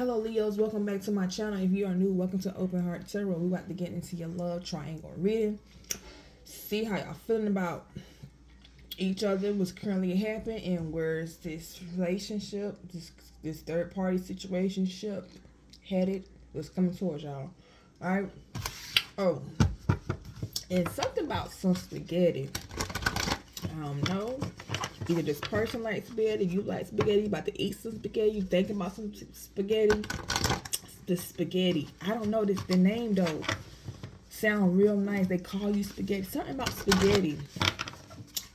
Hello Leos, welcome back to my channel. If you are new, welcome to Open Heart Tarot. We're about to get into your love triangle reading. See how y'all feeling about each other, what's currently happening, and where's this relationship, this third party situationship headed, what's coming towards y'all. Alright. Oh. And something about some spaghetti. I don't know. Either this person likes spaghetti, you like spaghetti, you about to eat some spaghetti, you thinking about some spaghetti. The spaghetti. I don't know the name though. Sound real nice. They call you spaghetti. Something about spaghetti.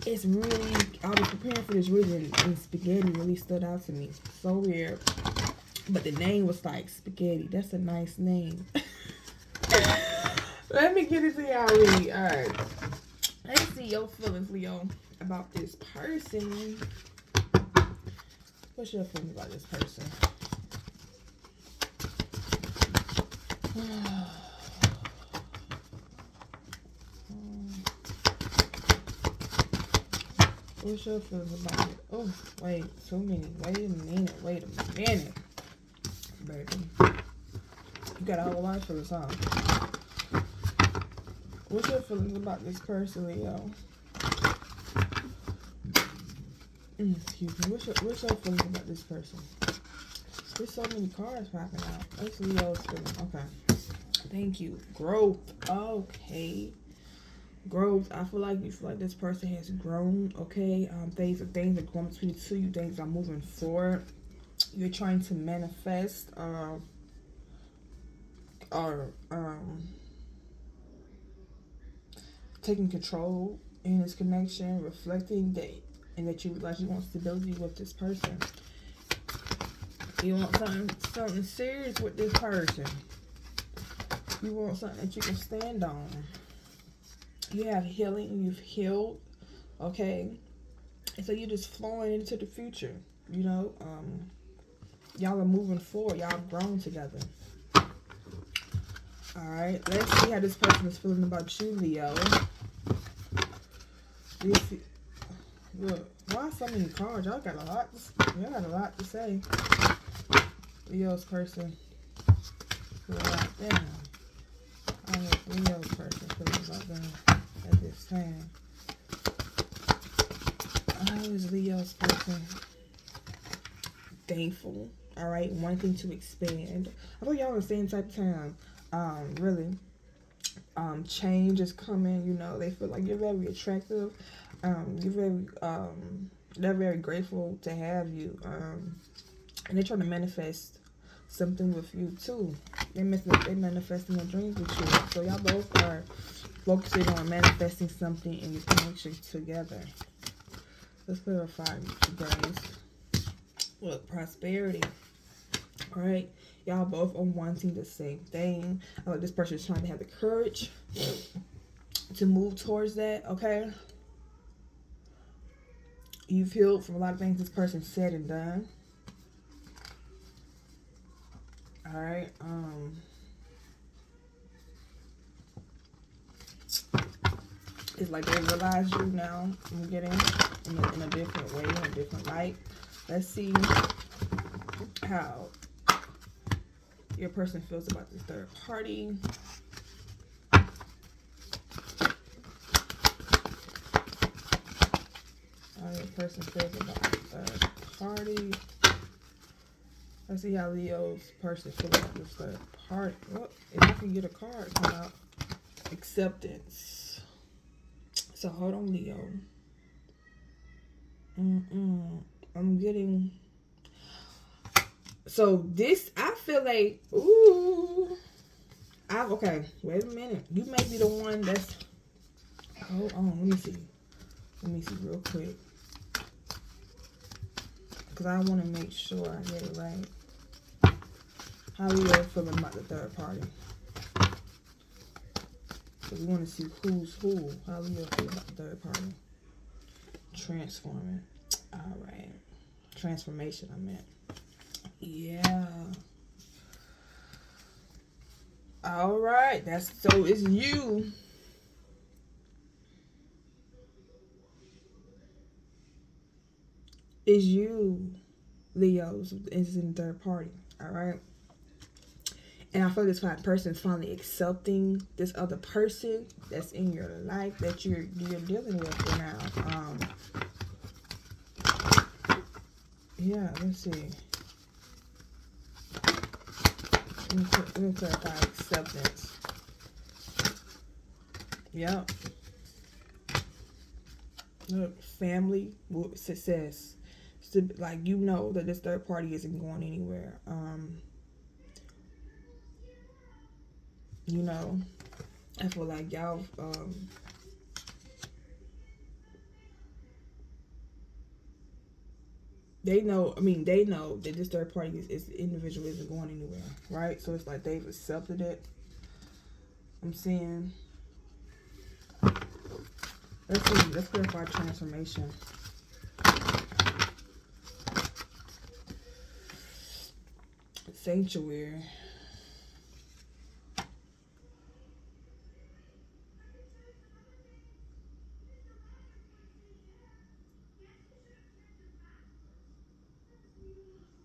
It's really, I was preparing for this reading and spaghetti really stood out to me. So weird. But the name was like spaghetti. That's a nice name. Let me get into y'all read. Alright. Let's see your feelings, Leo, about this person. What's your feelings about this person? What's your feelings about it? Oh, wait, too many. Wait a minute. Baby. You got all the life for this, huh? What's your feelings about this person, Leo? Excuse me. What's your feelings about this person? There's so many cards popping out. That's Leo's feeling. Okay. Thank you. Growth. Okay. Growth. I feel like you feel like this person has grown. Okay. Things are going between the two of you. Things are moving forward. You're trying to manifest or taking control in this connection, reflecting that, and that you realize you want stability with this person. You want something serious with this person. You want something that you can stand on. You have healing. You've healed. Okay. And so you're just flowing into the future. You know, y'all are moving forward. Y'all have grown together. Alright. Let's see how this person is feeling about you, Leo. Look, why so many cards? Y'all got a lot to say. Leo's person. Damn. I want Leo's person feeling about them at this time. How is Leo's person thankful? Alright, wanting to expand. I feel y'all on the same type of time. Really. Change is coming, you know, they feel like you're very attractive. They're very grateful to have you. And they're trying to manifest something with you too. They manifesting their dreams with you. So y'all both are focusing on manifesting something in your connection together. Let's clarify, you guys. Look, prosperity. Alright. Y'all both are wanting the same thing. I like this person is trying to have the courage to move towards that, okay? You've healed from a lot of things this person said and done. Alright, it's like they realize you now. I'm getting in a different way, in a different light. Let's see how your person feels about this third party. How your person feels about the third party. Let's see how Leo's person feels about this third party. Well, if I can get a card come out. Acceptance. So hold on, Leo. I'm getting. So this, I feel like, ooh. Okay, wait a minute. You may be the one that's. Hold on, let me see real quick. Because I want to make sure I get it right. How are you feeling about the third party? So we want to see who's who. How are you feeling about the third party? Transforming. Alright. Transformation, I meant. Yeah. Alright. So it's you. It's you, Leo's, is in third party. Alright. And I feel this person is finally accepting this other person that's in your life that you're dealing with right now. Yeah, let's see. Let me clarify acceptance. Yep. Look, family, success. So, like, you know that this third party isn't going anywhere. You know, I feel like y'all, they know that this third party is individual isn't going anywhere, right? So it's like they've accepted it. I'm seeing. Let's see. Let's clarify transformation. Sanctuary.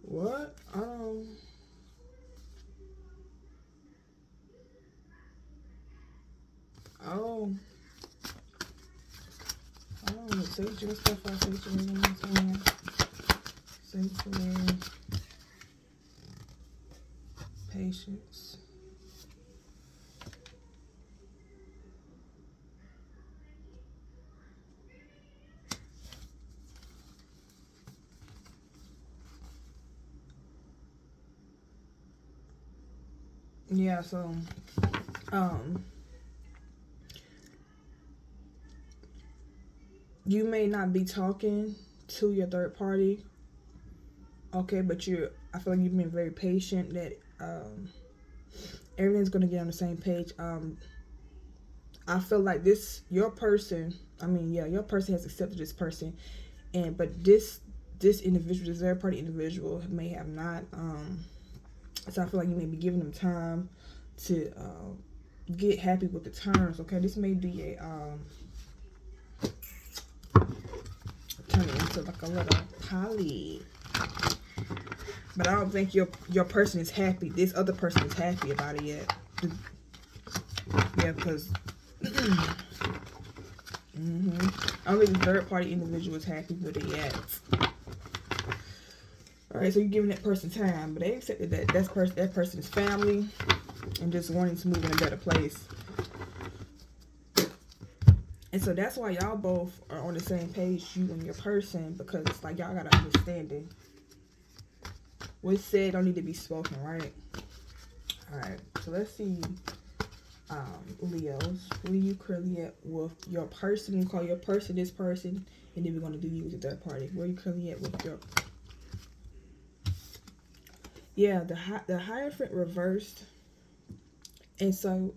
What? Oh. Sanctuary. Let's clarify sanctuary. Sanctuary. Patience. Yeah, so you may not be talking to your third party, okay, but I feel like you've been very patient that everything's gonna get on the same page. I feel like your person has accepted this person, but this individual, this third party individual may have not. So I feel like you may be giving them time to get happy with the terms. Okay, this may be a turn it into like a little poly. But I don't think your person is happy. This other person is happy about it yet. Yeah, because I don't think the third party individual is happy with it yet. Alright, so you're giving that person time, but they accepted that that person is family and just wanting to move in a better place. And so that's why y'all both are on the same page, you and your person, because it's like y'all got an understanding. What's said don't need to be spoken, right? Alright, so let's see, Leos, where you currently at with your person? You call your person this person, and then we're going to do you as a third party. Where you currently at with your... Yeah, the Hierophant reversed. And so,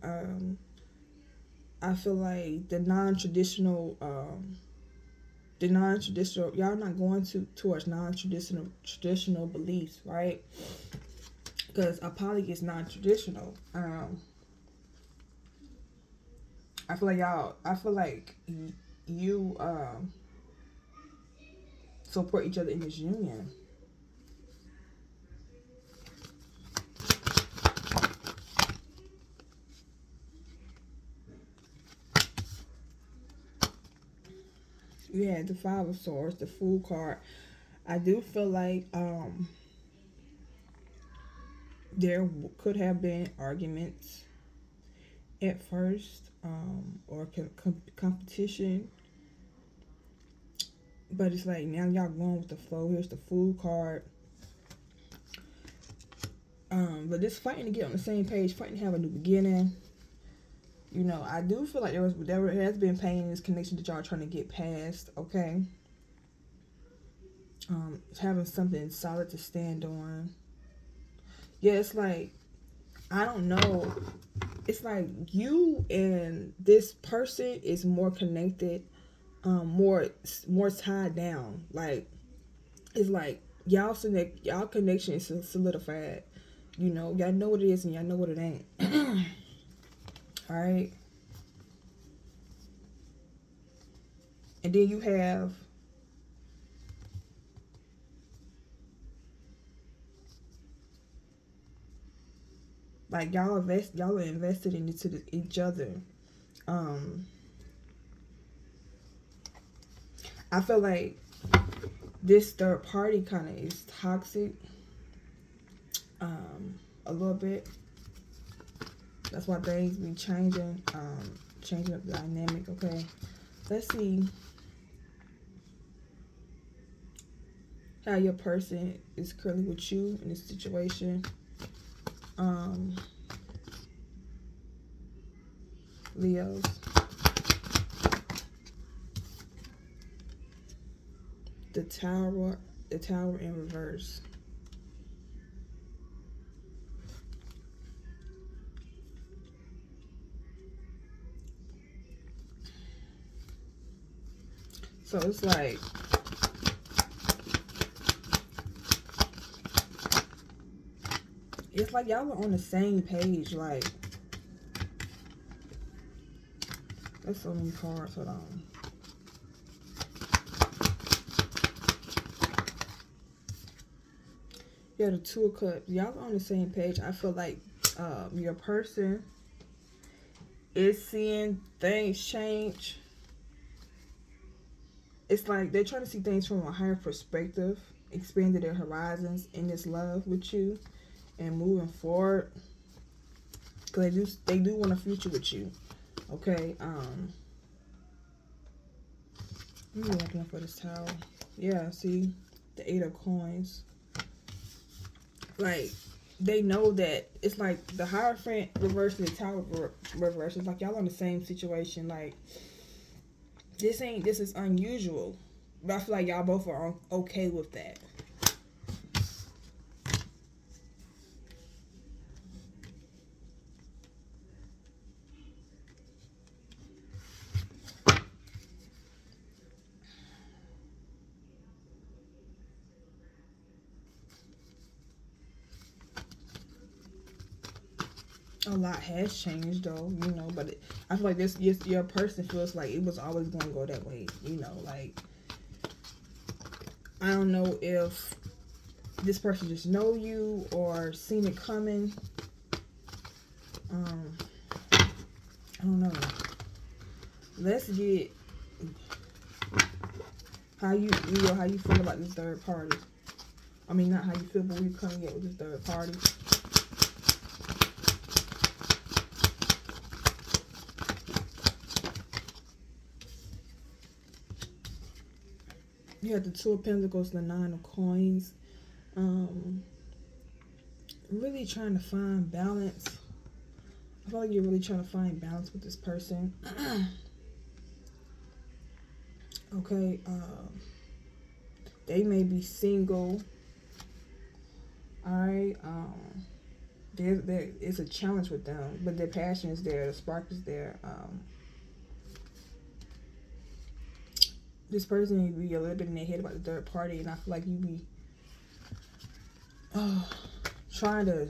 I feel like the non-traditional, y'all not going towards traditional beliefs, right? Because a poly is non-traditional. I feel like you support each other in this union. You had the Five of Swords, the Fool card. I do feel like there could have been arguments at first, or competition, but it's like now y'all going with the flow. Here's the Fool card. But this fighting to get on the same page, fighting to have a new beginning. You know, I do feel like there has been pain in this connection that y'all are trying to get past, okay? Having something solid to stand on. Yeah, it's like, I don't know. It's like you and this person is more connected, more tied down. Like, it's like y'all connection is solidified. You know, y'all know what it is and y'all know what it ain't. Alright. And then you have Like y'all are invested into each other. Um, I feel like this third party kind of is toxic. A little bit. That's why things be changing. Changing up the dynamic. Okay, let's see how your person is currently with you in this situation. Leos. The tower in reverse. So it's like y'all are on the same page. Like, that's so many cards. Hold on. Yeah, the Two of Cups. Y'all are on the same page. I feel like your person is seeing things change. It's like they're trying to see things from a higher perspective, expanding their horizons in this love with you, and moving forward. Cause they do want a future with you. Okay. I'm looking for this towel. Yeah. See, the Eight of Coins. Like, they know that it's like the Hierophant reverse and the Tower reverse. It's like y'all on the same situation. Like, this is unusual, but I feel like y'all both are okay with that. A lot has changed though, but I feel like your person feels like it was always going to go that way, like, I don't know if this person just know you or seen it coming. I don't know. Let's get how you feel about this third party. I mean, not how you feel, but we coming in with this third party. You have the Two of Pentacles, the Nine of Coins. Really trying to find balance. I feel like you're really trying to find balance with this person. Okay, they may be single. Alright, there is a challenge with them, but their passion is there, the spark is there. This person may be a little bit in their head about the third party, and I feel like you be trying to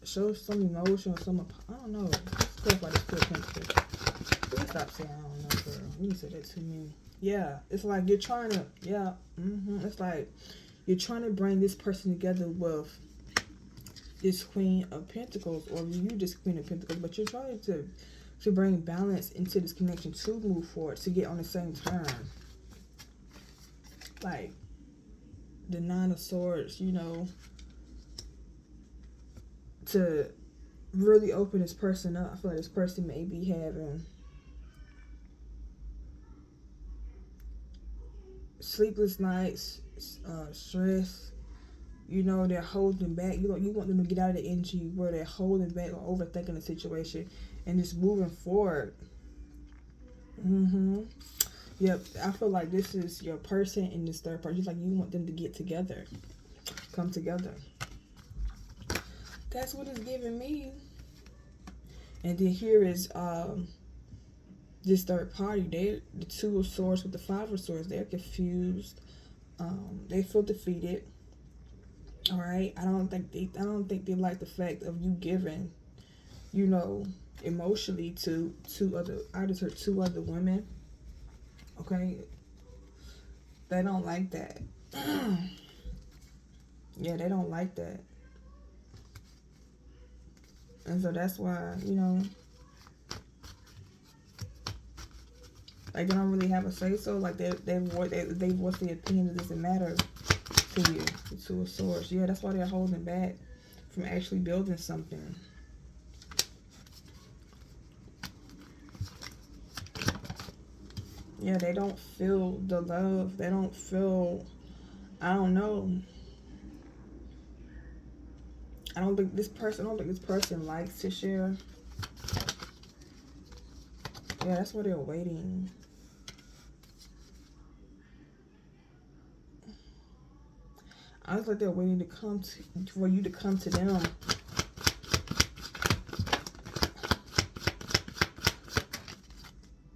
show some emotion or some, I don't know. Stuff like this Two of Pentacles. Please stop saying I don't know, girl. You said that to me. Yeah, it's like you're trying to, it's like you're trying to bring this person together with this Queen of Pentacles, or you just Queen of Pentacles, but you're trying to bring balance into this connection to move forward, to get on the same term. Like the Nine of Swords, to really open this person up. I feel like this person may be having sleepless nights, stress. They're holding back. You want them to get out of the energy where they're holding back or overthinking the situation and just moving forward. Yep, I feel like this is your person in this third party. Just like you want them to get together, come together. That's what it's giving me. And then here is this third party. They the Two of Swords with the Five of Swords. They're confused. They feel defeated. All right. I don't think they like the fact of you giving, emotionally to I just heard two other women. Okay. They don't like that. Yeah, they don't like that. And so that's why, you know, like they don't really have a say so. Like they voice their opinion. It doesn't matter to you, to a source. Yeah, that's why they're holding back from actually building something. Yeah, they don't feel the love. They don't feel, I don't know. I don't think this person likes to share. Yeah, that's why they're waiting. I was like they're waiting to for you to come to them.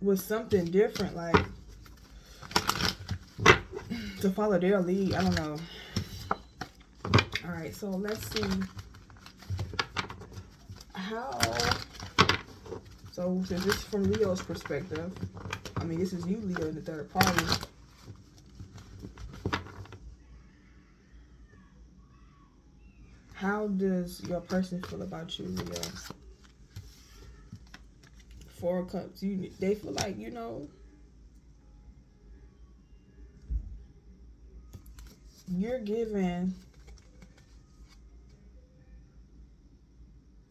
With something different, like to follow their lead. I don't know. All right, so let's see how. So since this is from Leo's perspective, I mean this is you, Leo, in the third party. How does your person feel about you, Leo? Four of Cups. They feel like, you know, you're giving.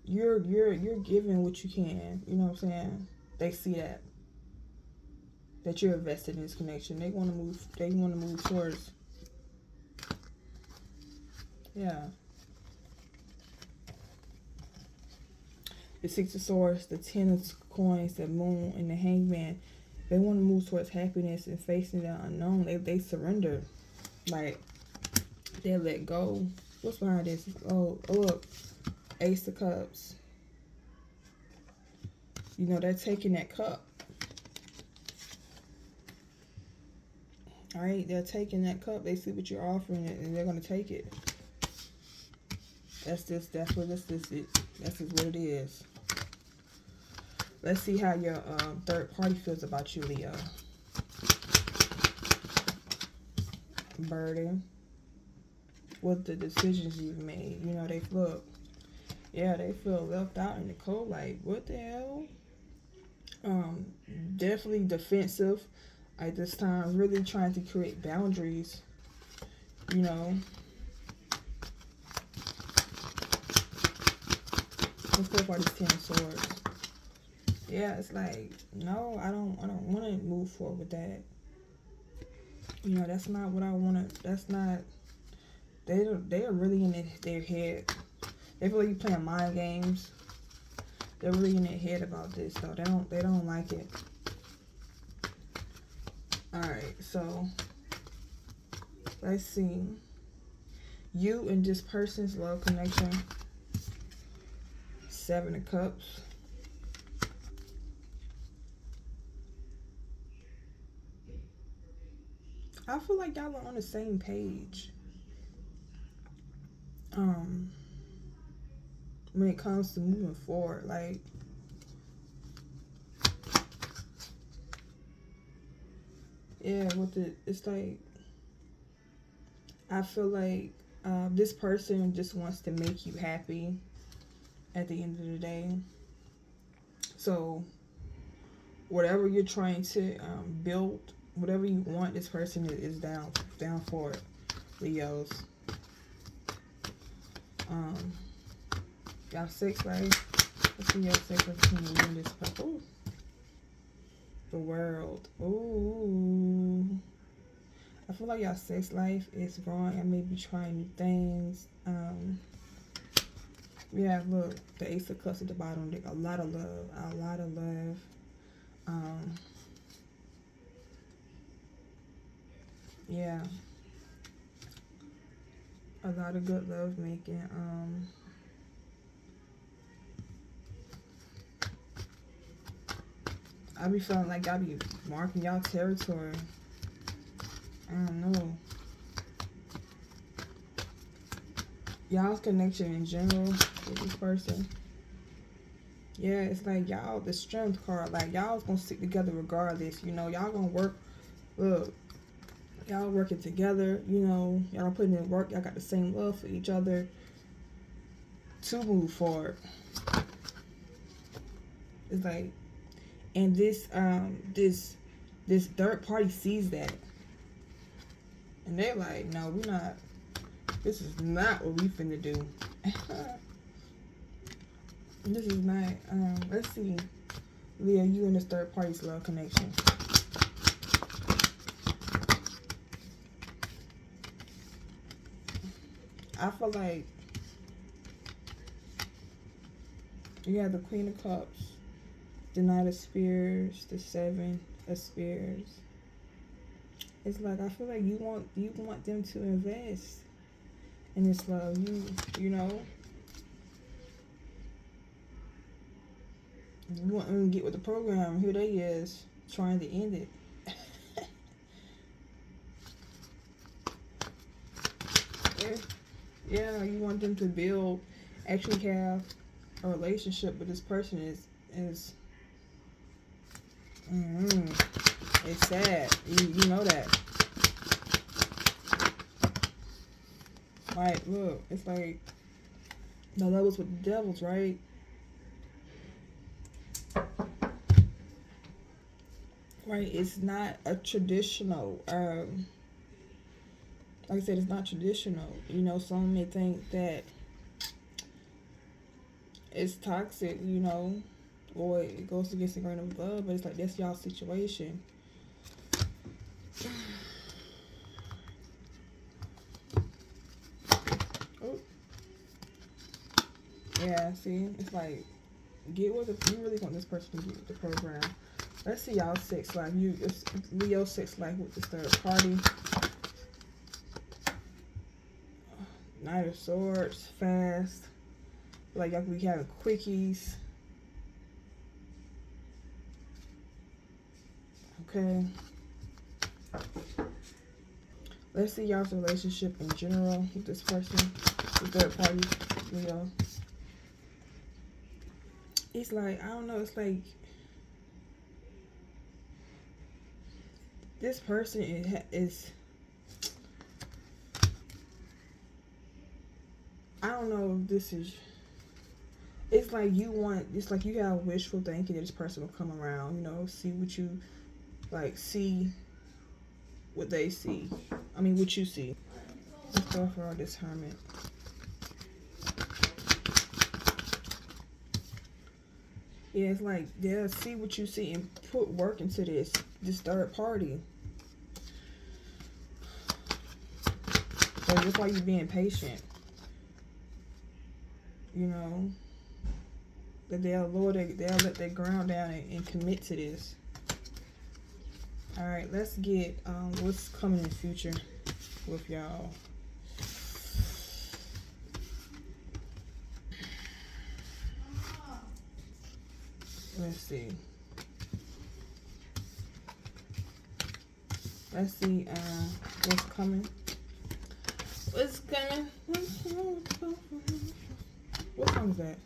You're giving what you can. You know what I'm saying? They see that you're invested in this connection. They want to move. They want to move towards. Yeah. The Six of Swords, the Ten of Coins, the Moon, and the Hangman. They want to move towards happiness and facing the unknown. They surrender. Like, they let go. What's behind this? Oh, look. Ace of Cups. You know, they're taking that cup. Alright, they're taking that cup. They see what you're offering and they're going to take it. That's what this is. That's just what it is. Let's see how your third party feels about you, Leo. Burden. What the decisions you've made. You know, they look. Yeah, they feel left out in the cold. Like, what the hell? Definitely defensive at this time. Really trying to create boundaries. You know. Let's go for this Ten of Swords. Yeah, it's like, no, I don't want to move forward with that. You know, that's not what I want to. That's not. They are really in their head. They feel like you playing mind games. They're really in their head about this, though. They don't like it. All right, so let's see. You and this person's love connection. Seven of Cups. I feel like y'all are on the same page. When it comes to moving forward, like, yeah, it's like, I feel like this person just wants to make you happy at the end of the day. So whatever you're trying to build, whatever you want, this person is down for it, Leos. Y'all sex life. Let's see your sex life between you and this person. Ooh. The World. Ooh. I feel like y'all sex life is growing. I may be trying new things. Yeah, look, the Ace of Cups at the bottom. A lot of love. A lot of love. Yeah. A lot of good love making. I be feeling like I be marking y'all territory. I don't know. Y'all's connection in general with this person. Yeah, it's like y'all, the strength card. Like, y'all gonna stick together regardless. You know, y'all gonna work. Look, y'all working together. You know, y'all putting in work. Y'all got the same love for each other to move forward. It's like, and this third party sees that, and they're like, no, we're not. This is not what we finna do. This is not. Let's see, Leo, you and this third party's love connection. I feel like you have the Queen of Cups, the Knight of Spears, the Seven of Spears. It's like, I feel like you want them to invest in this love. You know, you want them to get with the program. Here they is trying to end it. Yeah, you want them to build, actually have a relationship with this person. Is it's sad. You know that. Right, look, it's like the levels with the devils, right? Right, it's not a traditional, like I said, it's not traditional. You know, some may think that it's toxic, you know, or it goes against the grain of love, but it's like, that's y'all's situation. Oh. Yeah, see, it's like, get with the, you really want this person to get with the program. Let's see y'all sex life. It's Leo sex life with this third party. Knight of Swords, fast. Like y'all be having quickies. Okay. Let's see y'all's relationship in general with this person, the third party, Leo. It's like, I don't know, it's like this person is I don't know if this is, it's like it's like you have wishful thinking that this person will come around, you know, see what you, like, see what they see. I mean, what you see. Let's go for all this Hermit. Yeah, it's like they'll see what you see and put work into this third party. So that's why you're being patient. You know, that they'll let their ground down and commit to this. All right, let's get what's coming in the future with y'all. Let's see. Let's see what's coming. What's coming? What song is that?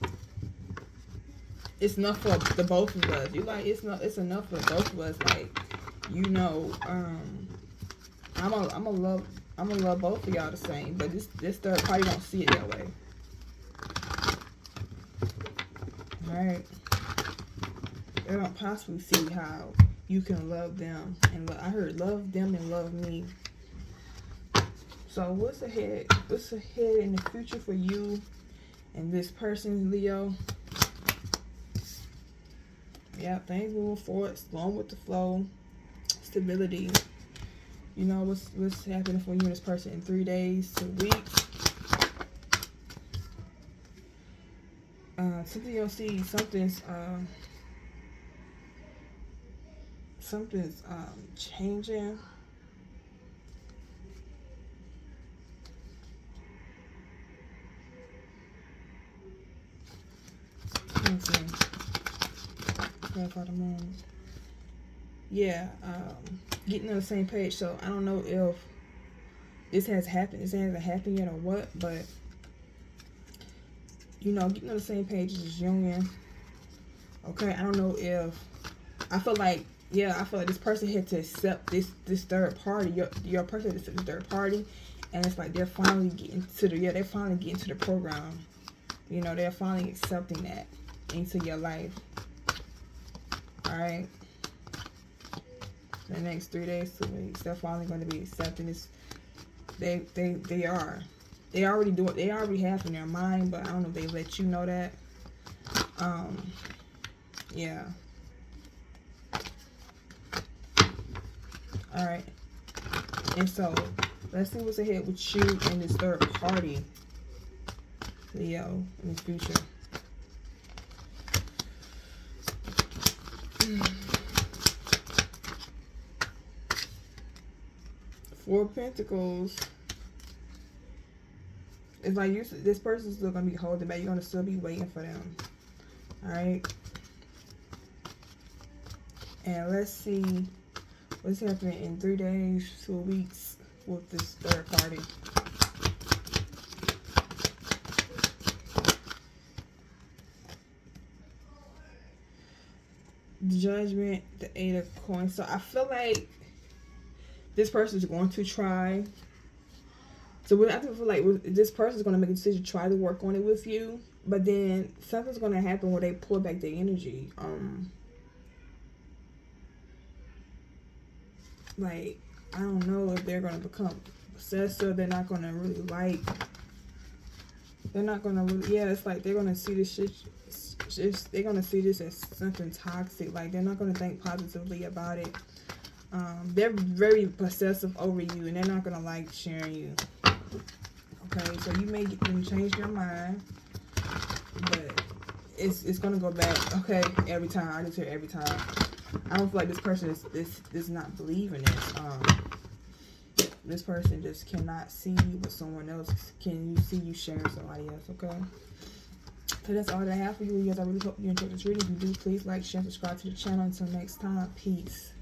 It's enough for the both of us. You like, it's enough for both of us. Like, you know, I'm gonna love both of y'all the same, but this third party don't see it that way. All right. They don't possibly see how you can love them, and I heard love them and love me. So what's ahead? What's ahead in the future for you and this person, Leo? Yeah, things moving forward, going with the flow, stability. You know what's happening for you and this person in 3 days to weeks. Something you'll see. Something's changing. Let's see. For the moon. Yeah, getting on the same page. So I don't know if this has happened. This hasn't happened yet or what, but you know, getting on the same page is union. Okay, I don't know if I feel like this person had to accept this third party. Your person had to accept this third party, and it's like they're finally getting to the program. You know, they're finally accepting that into your life. Alright? The next 3 days, 2 weeks, they're finally going to be accepting this. They are. They already do it. They already have in their mind, but I don't know if they let you know that. Yeah. Alright. And so, let's see what's ahead with you and this third party, Leo, in the future. Four of Pentacles. It's like this person's still gonna be holding back. You're gonna still be waiting for them. All right. And let's see what's happening in 3 days, 2 weeks with this third party. Judgment, the 8 of Coins. So I feel like this person is going to try. So I feel like this person is going to make a decision to try to work on it with you. But then something's going to happen where they pull back their energy. Like, I don't know if they're going to become obsessive. They're not going to really like. They're not going to really. Yeah, it's like they're going to see this shit. They're going to see this as something toxic. Like, they're not going to think positively about it. They're very possessive over you, and they're not going to like sharing you. Okay, so you may get them to change their mind, but it's going to go back. Okay, every time. I just hear every time. I don't feel like this person is not believing this. This person just cannot see you with someone else. Can you see you sharing somebody else? Okay. So that's all that I have for you. Guys, I really hope you enjoyed this reading. If you do, please like, share, subscribe to the channel. Until next time, peace.